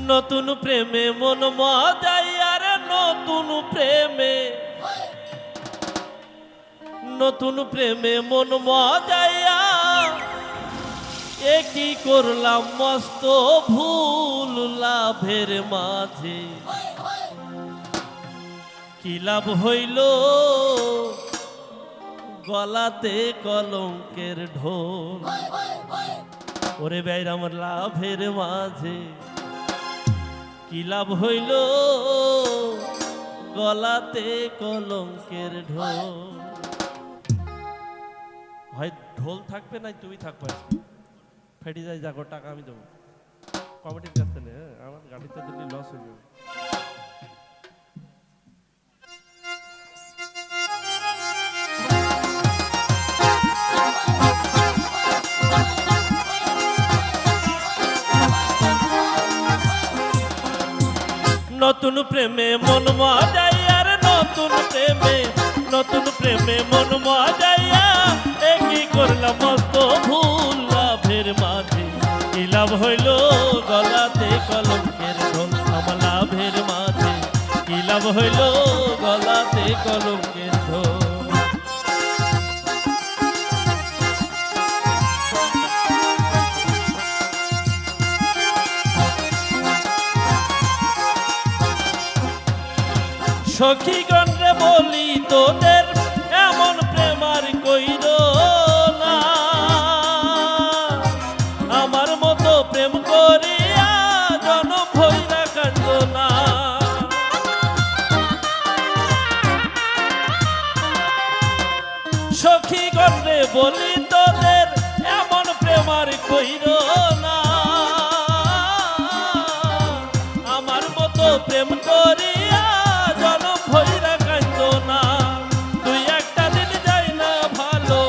নতুন প্রেমে মন মজাই আর নতুন প্রেমে মন মজাইয়া এ কি করলাম মস্ত ভুল লাভের মাঝে কি লাভ হইল গলাতে কলঙ্কের ঢোল ওরে ভাই আমার লাভের মাঝে কি লাভ হইল গলাতে কলঙ্কের ঢোল হয় ঢোল থাকবে না তুমি থাকবে ফেটে যাই যাগো টাকা আমি দেবো কমিটির কাছ থেকে আমার গাড়িতে দিলে লস হয়ে যাবে নতুন প্রেমে মন মজাইয়া আর নতুন প্রেমে মন মজাইয়া এ কি করলাম মস্ত ভুল লাভের মাঝে কি লাভ হইল গলাতে কলঙ্কের ঢোল আমার লাভের মাঝে কি লাভ হইল গলাতে কলঙ্কের ঢোল সখীগণ রে বলি তোদের এমন প্রেমার কইর না আমার মতো প্রেম করিয়া জনম ভইরা কান্দ না সখীগণ রে বলি তোদের এমন প্রেমার কইর না আমার মতো প্রেম করিয়া ভইরা কান্দ না দুই একটা দিন যাই না ভালো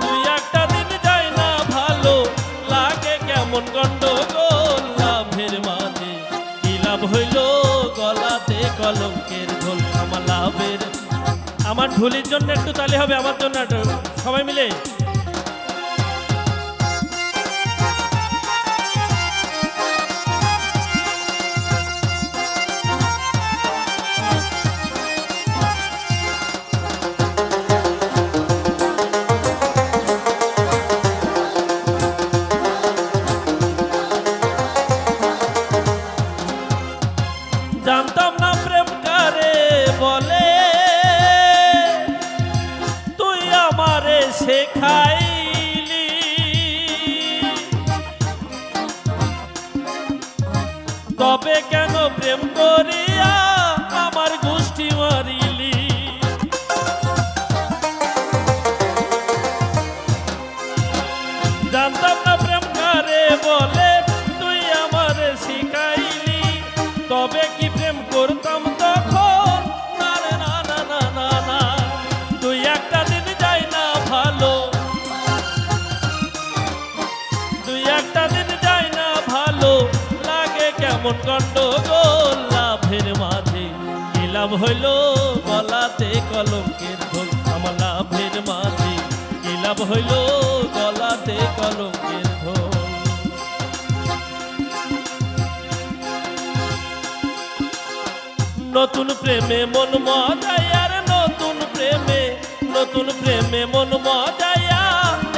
দুই একটা দিন যাই না ভালো লাগে কেমন গন্ডগোল লাভের মাঝে কি লাভ হইল গলাতে কলঙ্কের ঢোল আমার লাভের আমার ঢোলের জন্য একটু তালি হবে আমার জন্য সবাই মিলে জানতাম না প্রেম কারে বলে তুই আমারে শেখাইলি তবে কেন প্রেম করিয়া আমার গোষ্ঠী মারিলি জানতাম না প্রেম কারে বলে তুই আমারে শেখাইলি তবে কি প্রেম করতাম তখন না রে না না না না না তুই একটা দিন যাই না ভালো তুই একটা দিন যাই না ভালো লাগে কেমন গন্ডগোল লাভের মাঝে কি লাভ হইল গলাতে কলঙ্কের ঢোল আমার লাভের মাঝে কি লাভ হইল গলাতে কলঙ্কের ঢোল নতুন প্রেমে মন মজাইয়া আর নতুন প্রেমে মন মজাইয়া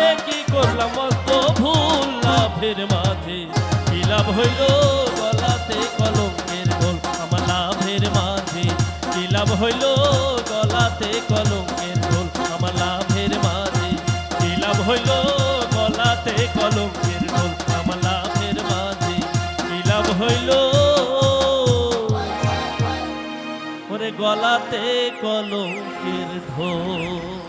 এ কি করলাম মস্ত ভুল লাভের মাঝে কি লাভ হইল গলাতে কলঙ্কের ঢোল আমার লাভের মাঝে কি লাভ হইল গলাতে কলঙ্কের ঢোল আমার লাভের মাঝে কি লাভ হইল গলাতে কলঙ্কের ঢোল আমার লাভের মাঝে কি লাভ হইল ওরে গলাতে কলঙ্কের ঢোল।